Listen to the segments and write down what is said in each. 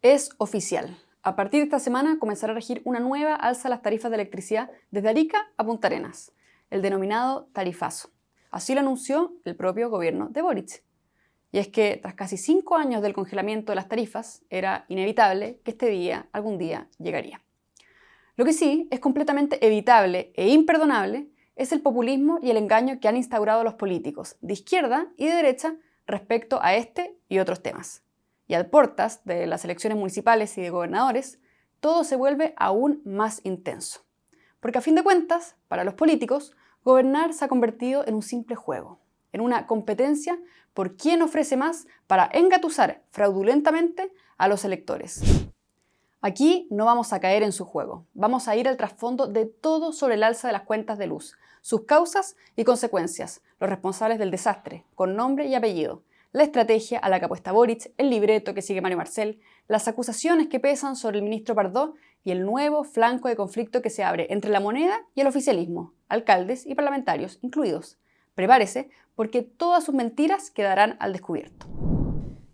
Es oficial. A partir de esta semana comenzará a regir una nueva alza a las tarifas de electricidad desde Arica a Punta Arenas, el denominado tarifazo. Así lo anunció el propio gobierno de Boric. Y es que tras casi 5 años del congelamiento de las tarifas, era inevitable que este día algún día llegaría. Lo que sí es completamente evitable e imperdonable es el populismo y el engaño que han instaurado los políticos de izquierda y de derecha respecto a este y otros temas. Y a puertas de las elecciones municipales y de gobernadores, todo se vuelve aún más intenso. Porque a fin de cuentas, para los políticos, gobernar se ha convertido en un simple juego, en una competencia por quién ofrece más para engatusar fraudulentamente a los electores. Aquí no vamos a caer en su juego, vamos a ir al trasfondo de todo sobre el alza de las cuentas de luz, sus causas y consecuencias, los responsables del desastre, con nombre y apellido, la estrategia a la que apuesta Boric, el libreto que sigue Mario Marcel, las acusaciones que pesan sobre el ministro Pardo y el nuevo flanco de conflicto que se abre entre la moneda y el oficialismo, alcaldes y parlamentarios incluidos. Prepárese, porque todas sus mentiras quedarán al descubierto.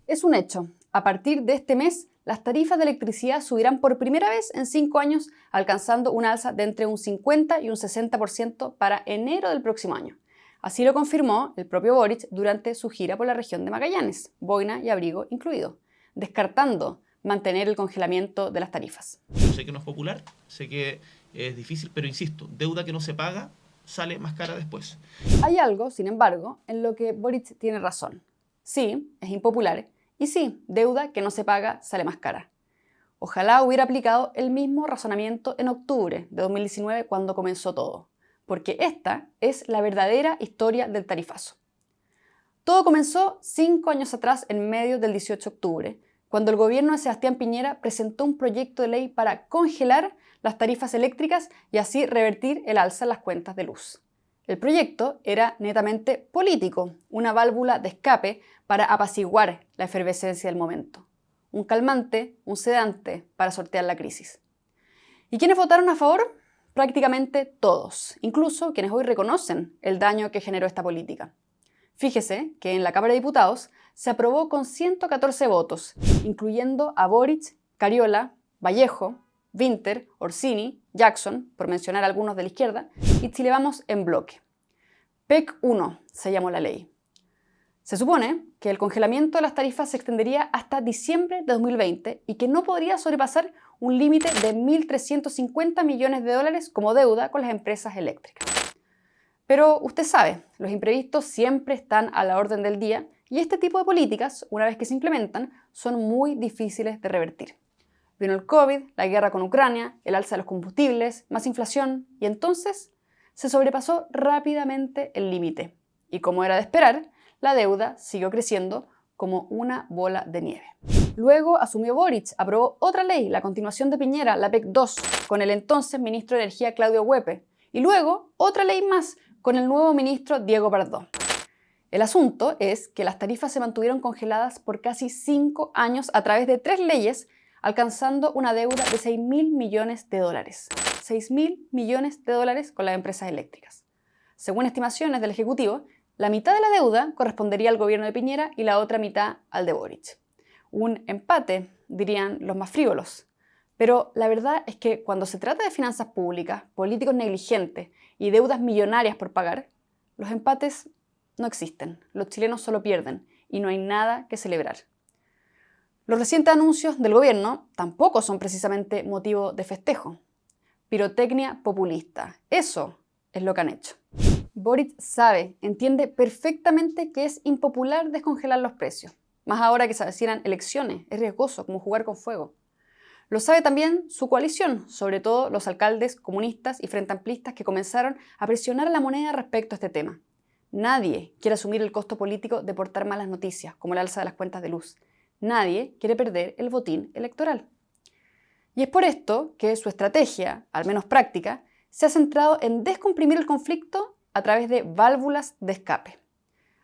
Es un hecho. A partir de este mes, las tarifas de electricidad subirán por primera vez en 5 años, alcanzando un alza de entre un 50 y un 60% para enero del próximo año. Así lo confirmó el propio Boric durante su gira por la región de Magallanes, boina y abrigo incluido, descartando mantener el congelamiento de las tarifas. Yo sé que no es popular, sé que es difícil, pero insisto, deuda que no se paga sale más cara después. Hay algo, sin embargo, en lo que Boric tiene razón. Sí, es impopular, y sí, deuda que no se paga sale más cara. Ojalá hubiera aplicado el mismo razonamiento en octubre de 2019 cuando comenzó todo, porque esta es la verdadera historia del tarifazo. Todo comenzó 5 años atrás, en medio del 18 de octubre, cuando el gobierno de Sebastián Piñera presentó un proyecto de ley para congelar las tarifas eléctricas y así revertir el alza en las cuentas de luz. El proyecto era netamente político, una válvula de escape para apaciguar la efervescencia del momento, un calmante, un sedante para sortear la crisis. ¿Y quiénes votaron a favor? Prácticamente todos, incluso quienes hoy reconocen el daño que generó esta política. Fíjese que en la Cámara de Diputados se aprobó con 114 votos, incluyendo a Boric, Cariola, Vallejo, Winter, Orsini, Jackson, por mencionar algunos de la izquierda, y Chile Vamos en bloque. PEC 1 se llamó la ley. Se supone que el congelamiento de las tarifas se extendería hasta diciembre de 2020 y que no podría sobrepasar un límite de 1.350 millones de dólares como deuda con las empresas eléctricas. Pero usted sabe, los imprevistos siempre están a la orden del día y este tipo de políticas, una vez que se implementan, son muy difíciles de revertir. Vino el COVID, la guerra con Ucrania, el alza de los combustibles, más inflación y entonces se sobrepasó rápidamente el límite. Y como era de esperar, la deuda siguió creciendo como una bola de nieve. Luego asumió Boric, aprobó otra ley, la continuación de Piñera, la PEC 2, con el entonces ministro de Energía Claudio Huepe, y luego otra ley más con el nuevo ministro Diego Pardo. El asunto es que las tarifas se mantuvieron congeladas por casi 5 años a través de 3 leyes, alcanzando una deuda de 6.000 millones de dólares. 6.000 millones de dólares con las empresas eléctricas. Según estimaciones del Ejecutivo, la mitad de la deuda correspondería al gobierno de Piñera y la otra mitad al de Boric. Un empate, dirían los más frívolos. Pero la verdad es que cuando se trata de finanzas públicas, políticos negligentes y deudas millonarias por pagar, los empates no existen. Los chilenos solo pierden y no hay nada que celebrar. Los recientes anuncios del gobierno tampoco son precisamente motivo de festejo. Pirotecnia populista. Eso es lo que han hecho. Boric sabe, entiende perfectamente que es impopular descongelar los precios. Más ahora que se avecinan elecciones, es riesgoso como jugar con fuego. Lo sabe también su coalición, sobre todo los alcaldes comunistas y frente amplistas que comenzaron a presionar a la moneda respecto a este tema. Nadie quiere asumir el costo político de portar malas noticias, como el alza de las cuentas de luz. Nadie quiere perder el botín electoral. Y es por esto que su estrategia, al menos práctica, se ha centrado en descomprimir el conflicto a través de válvulas de escape.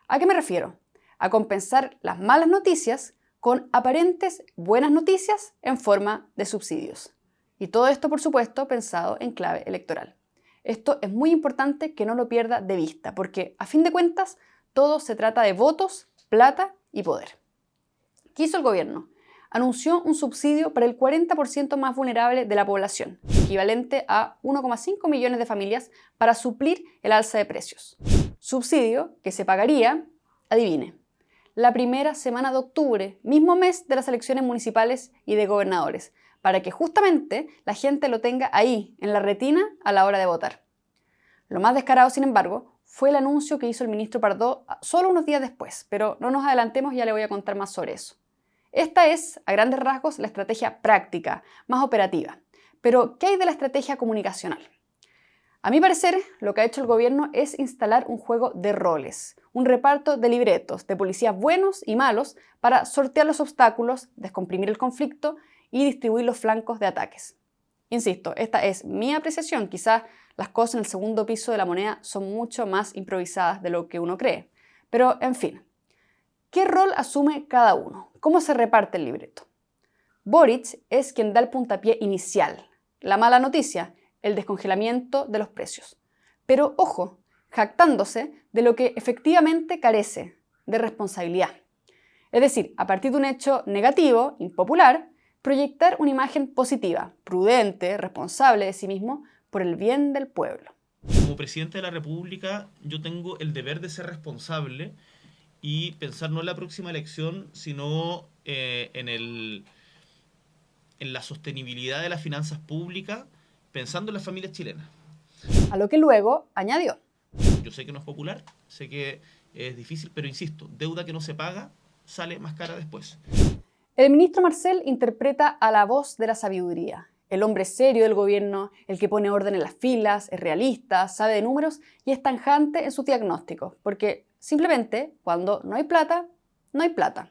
¿A qué me refiero? A compensar las malas noticias con aparentes buenas noticias en forma de subsidios. Y todo esto, por supuesto, pensado en clave electoral. Esto es muy importante que no lo pierda de vista, porque a fin de cuentas todo se trata de votos, plata y poder. ¿Qué hizo el gobierno? anunció un subsidio para el 40% más vulnerable de la población, equivalente a 1,5 millones de familias, para suplir el alza de precios. Subsidio que se pagaría, adivine, la primera semana de octubre, mismo mes de las elecciones municipales y de gobernadores, para que justamente la gente lo tenga ahí, en la retina, a la hora de votar. Lo más descarado, sin embargo, fue el anuncio que hizo el ministro Pardo solo unos días después, pero no nos adelantemos, ya le voy a contar más sobre eso. Esta es, a grandes rasgos, la estrategia práctica, más operativa. Pero, ¿qué hay de la estrategia comunicacional? A mi parecer, lo que ha hecho el gobierno es instalar un juego de roles, un reparto de libretos, de policías buenos y malos para sortear los obstáculos, descomprimir el conflicto y distribuir los flancos de ataques. Insisto, esta es mi apreciación. Quizás las cosas en el segundo piso de la moneda son mucho más improvisadas de lo que uno cree. Pero, en fin, ¿qué rol asume cada uno? ¿Cómo se reparte el libreto? Boric es quien da el puntapié inicial. La mala noticia, el descongelamiento de los precios. Pero, ojo, jactándose de lo que efectivamente carece, de responsabilidad. Es decir, a partir de un hecho negativo, impopular, proyectar una imagen positiva, prudente, responsable de sí mismo, por el bien del pueblo. Como presidente de la República, yo tengo el deber de ser responsable y pensar no en la próxima elección, sino en la sostenibilidad de las finanzas públicas, pensando en las familias chilenas. A lo que luego añadió: yo sé que no es popular, sé que es difícil, pero insisto, deuda que no se paga sale más cara después. El ministro Marcel interpreta a la voz de la sabiduría, el hombre serio del gobierno, el que pone orden en las filas, es realista, sabe de números y es tajante en sus diagnósticos, porque simplemente cuando no hay plata, no hay plata.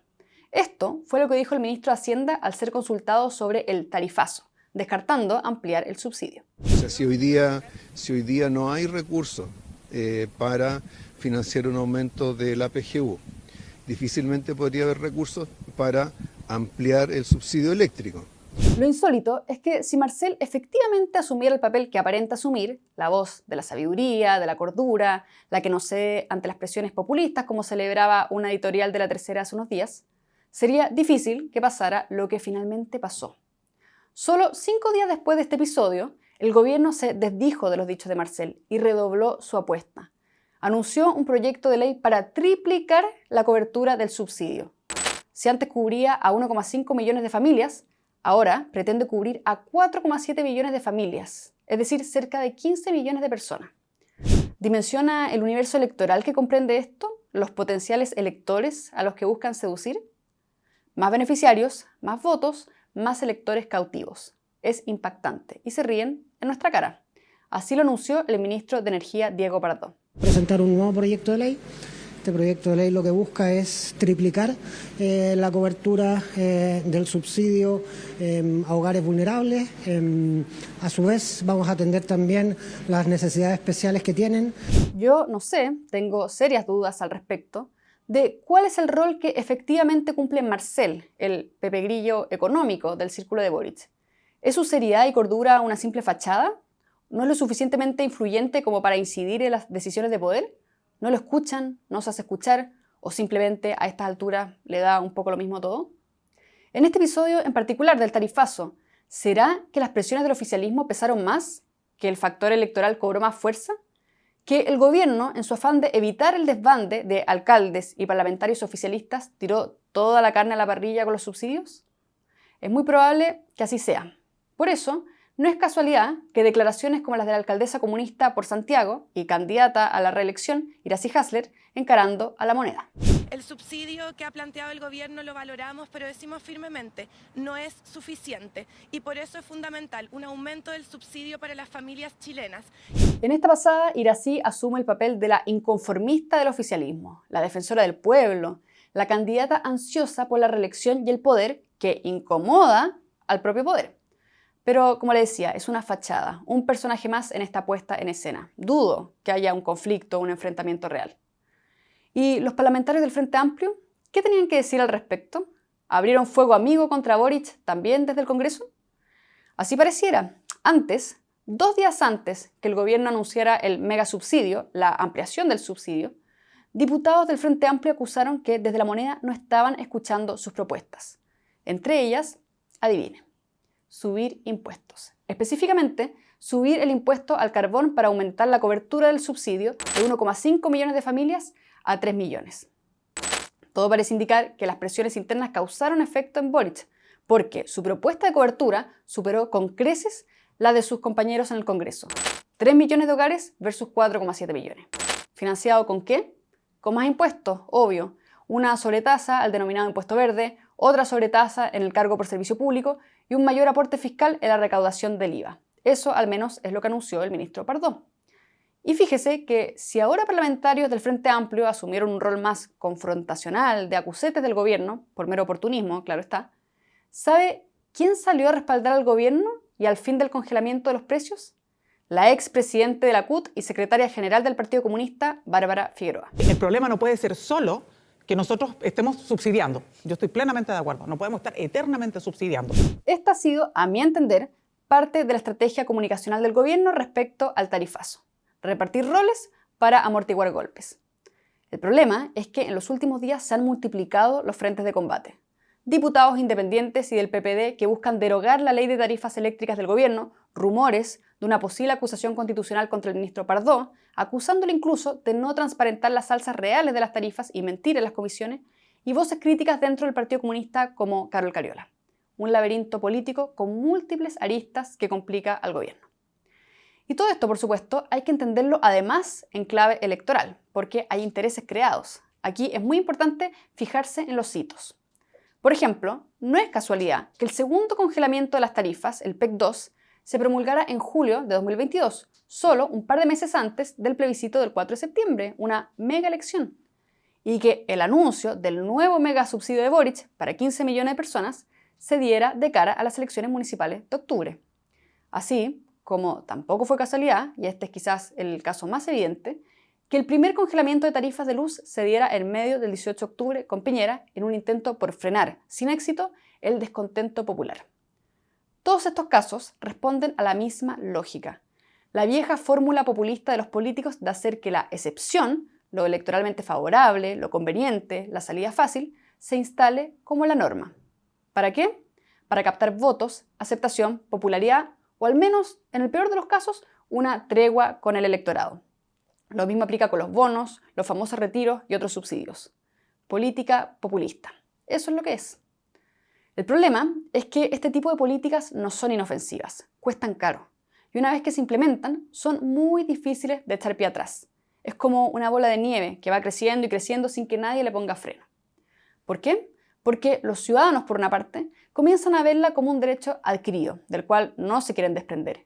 Esto fue lo que dijo el ministro de Hacienda al ser consultado sobre el tarifazo, descartando ampliar el subsidio. O sea, si hoy día no hay recursos para financiar un aumento de la PGU, difícilmente podría haber recursos para ampliar el subsidio eléctrico. Lo insólito es que si Marcel efectivamente asumiera el papel que aparenta asumir, la voz de la sabiduría, de la cordura, la que no cede ante las presiones populistas, como celebraba una editorial de La Tercera hace unos días, sería difícil que pasara lo que finalmente pasó. Solo 5 días después de este episodio, el gobierno se desdijo de los dichos de Marcel y redobló su apuesta. Anunció un proyecto de ley para triplicar la cobertura del subsidio. Si antes cubría a 1,5 millones de familias, ahora pretende cubrir a 4,7 millones de familias, es decir, cerca de 15 millones de personas. ¿Dimensiona el universo electoral que comprende esto? ¿Los potenciales electores a los que buscan seducir? Más beneficiarios, más votos, más electores cautivos. Es impactante y se ríen en nuestra cara. Así lo anunció el ministro de Energía, Diego Pardo. Presentar un nuevo proyecto de ley. Este proyecto de ley lo que busca es triplicar la cobertura del subsidio a hogares vulnerables. A su vez, vamos a atender también las necesidades especiales que tienen. Yo no sé, tengo serias dudas al respecto de cuál es el rol que efectivamente cumple Marcel, el Pepe Grillo económico del círculo de Boric. ¿Es su seriedad y cordura una simple fachada? ¿No es lo suficientemente influyente como para incidir en las decisiones de poder? ¿No lo escuchan? ¿No se hace escuchar? ¿O simplemente a estas alturas le da un poco lo mismo todo? En este episodio en particular del tarifazo, ¿será que las presiones del oficialismo pesaron más? ¿Que el factor electoral cobró más fuerza? ¿Que el gobierno, en su afán de evitar el desbande de alcaldes y parlamentarios oficialistas, tiró toda la carne a la parrilla con los subsidios? Es muy probable que así sea. Por eso, no es casualidad que declaraciones como las de la alcaldesa comunista por Santiago y candidata a la reelección, Iracy Hasler, encarando a la moneda. El subsidio que ha planteado el gobierno lo valoramos, pero decimos firmemente, no es suficiente. Y por eso es fundamental un aumento del subsidio para las familias chilenas. En esta pasada, Iracy asume el papel de la inconformista del oficialismo, la defensora del pueblo, la candidata ansiosa por la reelección y el poder que incomoda al propio poder. Pero, como le decía, es una fachada, un personaje más en esta puesta en escena. Dudo que haya un conflicto, un enfrentamiento real. ¿Y los parlamentarios del Frente Amplio? ¿Qué tenían que decir al respecto? ¿Abrieron fuego amigo contra Boric también desde el Congreso? Así pareciera. Antes, 2 días antes que el gobierno anunciara el megasubsidio, la ampliación del subsidio, diputados del Frente Amplio acusaron que desde la moneda no estaban escuchando sus propuestas. Entre ellas, adivine, subir impuestos. Específicamente, subir el impuesto al carbón para aumentar la cobertura del subsidio de 1,5 millones de familias a 3 millones. Todo parece indicar que las presiones internas causaron efecto en Boric, porque su propuesta de cobertura superó con creces la de sus compañeros en el Congreso. 3 millones de hogares versus 4,7 millones. ¿Financiado con qué? Con más impuestos, obvio. Una sobretasa al denominado impuesto verde, otra sobretasa en el cargo por servicio público y un mayor aporte fiscal en la recaudación del IVA. Eso al menos es lo que anunció el ministro Pardo. Y fíjese que si ahora parlamentarios del Frente Amplio asumieron un rol más confrontacional de acusetes del gobierno, por mero oportunismo, claro está, ¿sabe quién salió a respaldar al gobierno y al fin del congelamiento de los precios? La expresidente de la CUT y secretaria general del Partido Comunista, Bárbara Figueroa. El problema no puede ser solo que nosotros estemos subsidiando. Yo estoy plenamente de acuerdo. No podemos estar eternamente subsidiando. Esta ha sido, a mi entender, parte de la estrategia comunicacional del gobierno respecto al tarifazo. Repartir roles para amortiguar golpes. El problema es que en los últimos días se han multiplicado los frentes de combate. Diputados independientes y del PPD que buscan derogar la ley de tarifas eléctricas del gobierno, rumores de una posible acusación constitucional contra el ministro Pardo, acusándole incluso de no transparentar las alzas reales de las tarifas y mentir en las comisiones, y voces críticas dentro del Partido Comunista como Carol Cariola. Un laberinto político con múltiples aristas que complica al gobierno. Y todo esto, por supuesto, hay que entenderlo además en clave electoral, porque hay intereses creados. Aquí es muy importante fijarse en los hitos. Por ejemplo, no es casualidad que el segundo congelamiento de las tarifas, el PEC 2, se promulgara en julio de 2022, solo un par de meses antes del plebiscito del 4 de septiembre, una mega elección, y que el anuncio del nuevo mega subsidio de Boric para 15 millones de personas se diera de cara a las elecciones municipales de octubre. Así como tampoco fue casualidad, y este es quizás el caso más evidente, que el primer congelamiento de tarifas de luz se diera en medio del 18 de octubre con Piñera en un intento por frenar, sin éxito, el descontento popular. Todos estos casos responden a la misma lógica, la vieja fórmula populista de los políticos de hacer que la excepción, lo electoralmente favorable, lo conveniente, la salida fácil, se instale como la norma. ¿Para qué? Para captar votos, aceptación, popularidad o al menos, en el peor de los casos, una tregua con el electorado. Lo mismo aplica con los bonos, los famosos retiros y otros subsidios. Política populista. Eso es lo que es. El problema es que este tipo de políticas no son inofensivas, cuestan caro. Y una vez que se implementan, son muy difíciles de echar pie atrás. Es como una bola de nieve que va creciendo y creciendo sin que nadie le ponga freno. ¿Por qué? Porque los ciudadanos, por una parte, comienzan a verla como un derecho adquirido, del cual no se quieren desprender.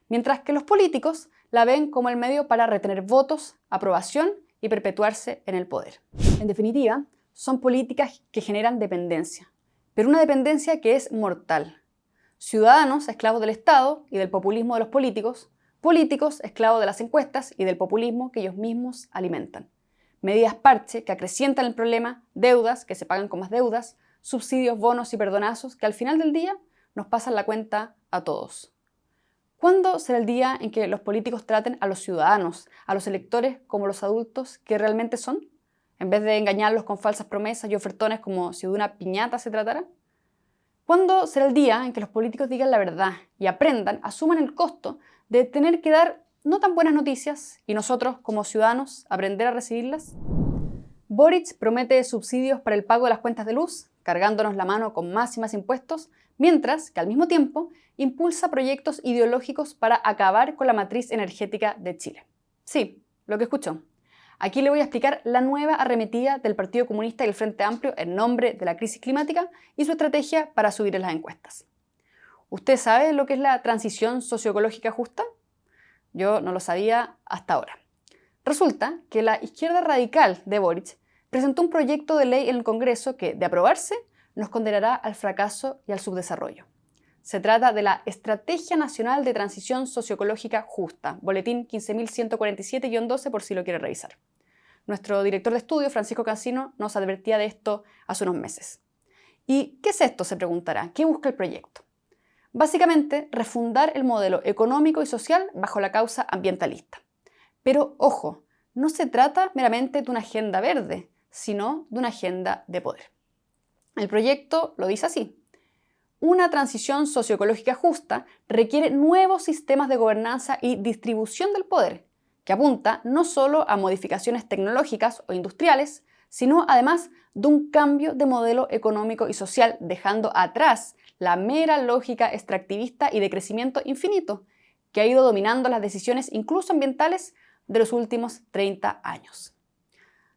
Mientras que los políticos la ven como el medio para retener votos, aprobación y perpetuarse en el poder. En definitiva, son políticas que generan dependencia, pero una dependencia que es mortal. Ciudadanos esclavos del Estado y del populismo de los políticos, políticos esclavos de las encuestas y del populismo que ellos mismos alimentan. Medidas parche que acrecientan el problema, deudas que se pagan con más deudas, subsidios, bonos y perdonazos que al final del día nos pasan la cuenta a todos. ¿Cuándo será el día en que los políticos traten a los ciudadanos, a los electores, como los adultos que realmente son? En vez de engañarlos con falsas promesas y ofertones como si de una piñata se tratara. ¿Cuándo será el día en que los políticos digan la verdad y aprendan, asuman el costo de tener que dar no tan buenas noticias y nosotros, como ciudadanos, aprender a recibirlas? Boric promete subsidios para el pago de las cuentas de luz, cargándonos la mano con más y más impuestos, mientras que al mismo tiempo impulsa proyectos ideológicos para acabar con la matriz energética de Chile. Sí, lo que escuchó. Aquí le voy a explicar la nueva arremetida del Partido Comunista y el Frente Amplio en nombre de la crisis climática y su estrategia para subir en las encuestas. ¿Usted sabe lo que es la transición socioecológica justa? Yo no lo sabía hasta ahora. Resulta que la izquierda radical de Boric presentó un proyecto de ley en el Congreso que, de aprobarse, nos condenará al fracaso y al subdesarrollo. Se trata de la Estrategia Nacional de Transición Socioecológica Justa, boletín 15.147-12 por si lo quiere revisar. Nuestro director de estudio, Francisco Cancino, nos advertía de esto hace unos meses. ¿Y qué es esto?, se preguntará. ¿Qué busca el proyecto? Básicamente, refundar el modelo económico y social bajo la causa ambientalista. Pero, ojo, no se trata meramente de una agenda verde, sino de una agenda de poder. El proyecto lo dice así. una transición socioecológica justa requiere nuevos sistemas de gobernanza y distribución del poder, que apunta no solo a modificaciones tecnológicas o industriales, sino además de un cambio de modelo económico y social, dejando atrás la mera lógica extractivista y de crecimiento infinito, que ha ido dominando las decisiones incluso ambientales de los últimos 30 años.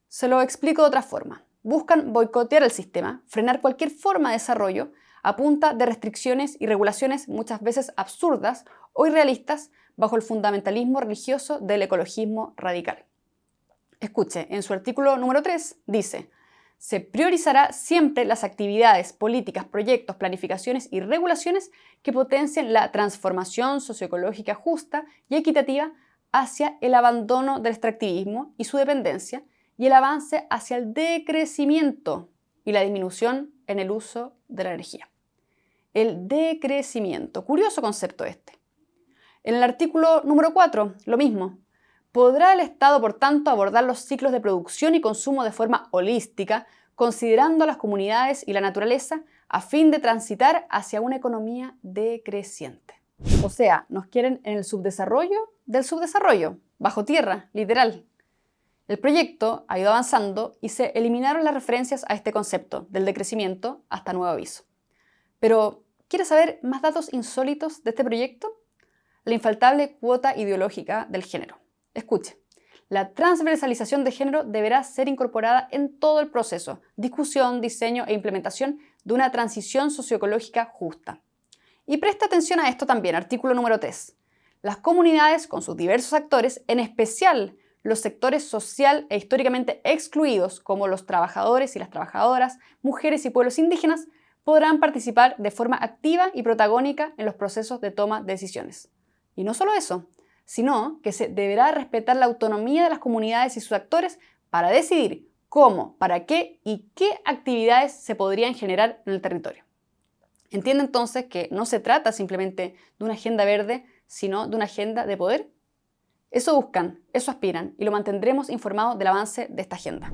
Se lo explico de otra forma. Buscan boicotear el sistema, frenar cualquier forma de desarrollo a punta de restricciones y regulaciones muchas veces absurdas o irrealistas bajo el fundamentalismo religioso del ecologismo radical. Escuche, en su artículo número 3 dice: se priorizará siempre las actividades, políticas, proyectos, planificaciones y regulaciones que potencien la transformación socioecológica justa y equitativa hacia el abandono del extractivismo y su dependencia y el avance hacia el decrecimiento y la disminución en el uso de la energía. El decrecimiento, curioso concepto este. En el artículo número 4, lo mismo. ¿Podrá el Estado, por tanto, abordar los ciclos de producción y consumo de forma holística, considerando a las comunidades y la naturaleza, a fin de transitar hacia una economía decreciente? O sea, nos quieren en el subdesarrollo del subdesarrollo, bajo tierra, literal. El proyecto ha ido avanzando y se eliminaron las referencias a este concepto del decrecimiento hasta nuevo aviso. Pero, ¿quiere saber más datos insólitos de este proyecto? La infaltable cuota ideológica del género. Escuche, la transversalización de género deberá ser incorporada en todo el proceso, discusión, diseño e implementación de una transición socioecológica justa. Y presta atención a esto también, artículo número 3. Las comunidades, con sus diversos actores, en especial los sectores social e históricamente excluidos, como los trabajadores y las trabajadoras, mujeres y pueblos indígenas, podrán participar de forma activa y protagónica en los procesos de toma de decisiones. Y no solo eso, sino que se deberá respetar la autonomía de las comunidades y sus actores para decidir cómo, para qué y qué actividades se podrían generar en el territorio. ¿Entiende entonces que no se trata simplemente de una agenda verde, sino de una agenda de poder? Eso buscan, eso aspiran, y lo mantendremos informado del avance de esta agenda.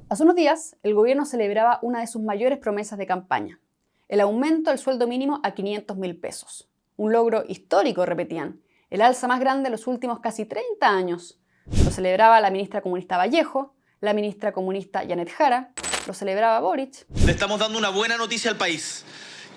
Hace unos días, el gobierno celebraba una de sus mayores promesas de campaña, el aumento del sueldo mínimo a 500.000 pesos. Un logro histórico, repetían, el alza más grande de los últimos casi 30 años. Lo celebraba la ministra comunista Vallejo, la ministra comunista Janet Jara, lo celebraba Boric. Le estamos dando una buena noticia al país,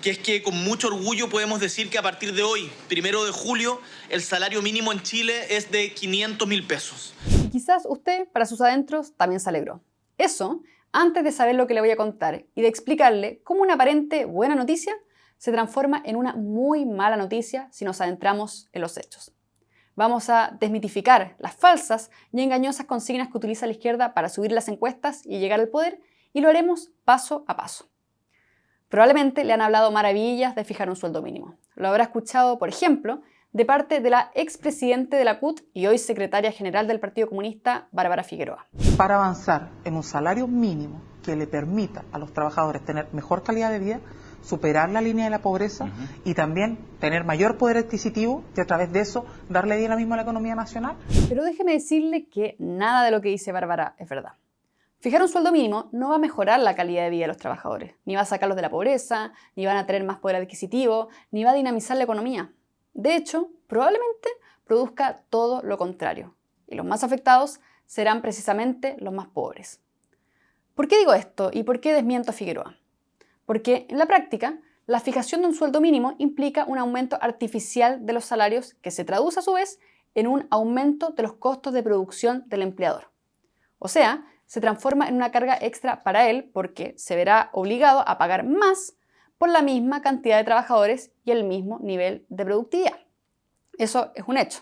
que es que con mucho orgullo podemos decir que a partir de hoy, 1 de julio, el salario mínimo en Chile es de 500.000 pesos. Y quizás usted, para sus adentros, también se alegró. Eso, antes de saber lo que le voy a contar y de explicarle cómo una aparente buena noticia se transforma en una muy mala noticia si nos adentramos en los hechos. Vamos a desmitificar las falsas y engañosas consignas que utiliza la izquierda para subir las encuestas y llegar al poder, y lo haremos paso a paso. Probablemente le han hablado maravillas de fijar un sueldo mínimo. Lo habrá escuchado, por ejemplo, de parte de la expresidente de la CUT y hoy secretaria general del Partido Comunista, Bárbara Figueroa. Para avanzar en un salario mínimo que le permita a los trabajadores tener mejor calidad de vida, superar la línea de la pobreza y también tener mayor poder adquisitivo y a través de eso darle dinamismo a la economía nacional. Pero déjeme decirle que nada de lo que dice Bárbara es verdad. Fijar un sueldo mínimo no va a mejorar la calidad de vida de los trabajadores, ni va a sacarlos de la pobreza, ni van a tener más poder adquisitivo, ni va a dinamizar la economía. De hecho, probablemente produzca todo lo contrario, y los más afectados serán precisamente los más pobres. ¿Por qué digo esto y por qué desmiento a Figueroa? Porque en la práctica, la fijación de un sueldo mínimo implica un aumento artificial de los salarios que se traduce a su vez en un aumento de los costos de producción del empleador. O sea, se transforma en una carga extra para él porque se verá obligado a pagar más por la misma cantidad de trabajadores y el mismo nivel de productividad. Eso es un hecho.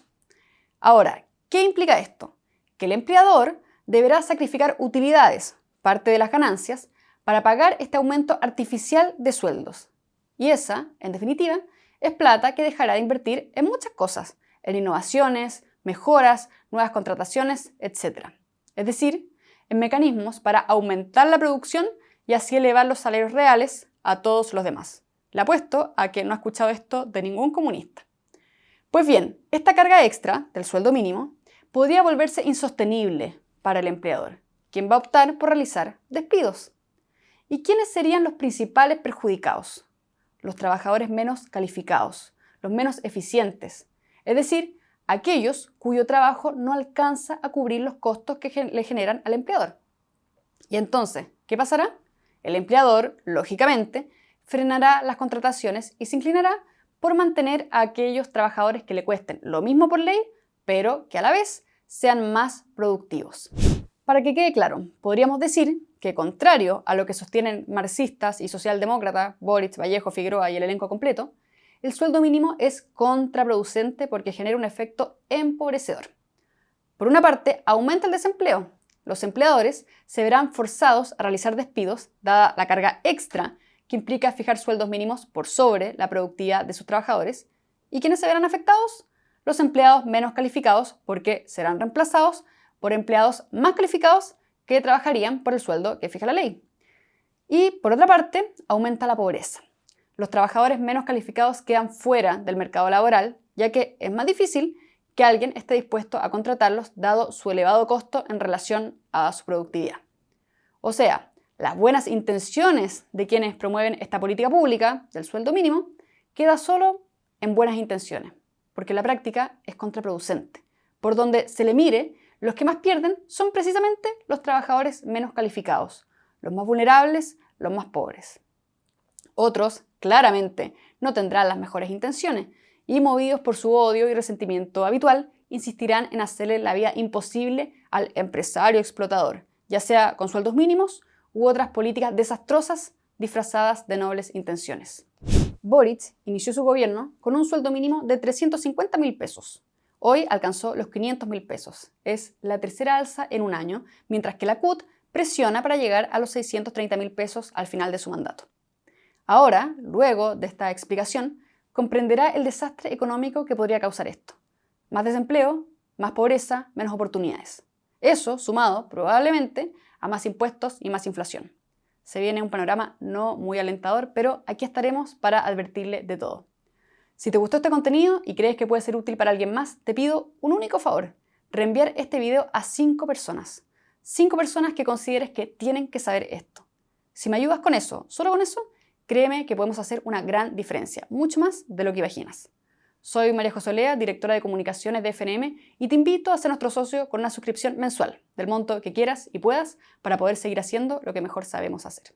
Ahora, ¿qué implica esto? Que el empleador deberá sacrificar utilidades, parte de las ganancias, para pagar este aumento artificial de sueldos. Y esa, en definitiva, es plata que dejará de invertir en muchas cosas, en innovaciones, mejoras, nuevas contrataciones, etc. Es decir, en mecanismos para aumentar la producción y así elevar los salarios reales a todos los demás. Le apuesto a que no ha escuchado esto de ningún comunista. Pues bien, esta carga extra del sueldo mínimo podría volverse insostenible para el empleador, quien va a optar por realizar despidos. ¿Y quiénes serían los principales perjudicados? los trabajadores menos calificados, los menos eficientes, es decir, aquellos cuyo trabajo no alcanza a cubrir los costos que le generan al empleador. Y entonces, ¿qué pasará? El empleador, lógicamente, frenará las contrataciones y se inclinará por mantener a aquellos trabajadores que le cuesten lo mismo por ley, pero que a la vez sean más productivos. Para que quede claro, podríamos decir que, contrario a lo que sostienen marxistas y socialdemócratas Boric, Vallejo, Figueroa y el elenco completo, el sueldo mínimo es contraproducente porque genera un efecto empobrecedor. Por una parte, aumenta el desempleo. Los empleadores se verán forzados a realizar despidos, dada la carga extra que implica fijar sueldos mínimos por sobre la productividad de sus trabajadores. ¿Y quiénes se verán afectados? Los empleados menos calificados, porque serán reemplazados por empleados más calificados que trabajarían por el sueldo que fija la ley. Y, por otra parte, aumenta la pobreza. Los trabajadores menos calificados quedan fuera del mercado laboral, ya que es más difícil que alguien esté dispuesto a contratarlos dado su elevado costo en relación a su productividad. O sea, las buenas intenciones de quienes promueven esta política pública del sueldo mínimo queda solo en buenas intenciones, porque la práctica es contraproducente. Por donde se le mire, los que más pierden son precisamente los trabajadores menos calificados, los más vulnerables, los más pobres. Otros, claramente, no tendrán las mejores intenciones y, movidos por su odio y resentimiento habitual, insistirán en hacerle la vida imposible al empresario explotador, ya sea con sueldos mínimos u otras políticas desastrosas disfrazadas de nobles intenciones. Boric inició su gobierno con un sueldo mínimo de 350.000 pesos. Hoy alcanzó los 500.000 pesos. Es la tercera alza en un año, mientras que la CUT presiona para llegar a los 630.000 pesos al final de su mandato. Ahora, luego de esta explicación, comprenderá el desastre económico que podría causar esto. Más desempleo, más pobreza, menos oportunidades. Eso sumado, probablemente, a más impuestos y más inflación. Se viene un panorama no muy alentador, pero aquí estaremos para advertirle de todo. Si te gustó este contenido y crees que puede ser útil para alguien más, te pido un único favor: reenviar este video a 5 personas. 5 personas que consideres que tienen que saber esto. Si me ayudas con eso, solo con eso, créeme que podemos hacer una gran diferencia, mucho más de lo que imaginas. Soy María José Olea, directora de comunicaciones de FNM, y te invito a ser nuestro socio con una suscripción mensual, del monto que quieras y puedas, para poder seguir haciendo lo que mejor sabemos hacer.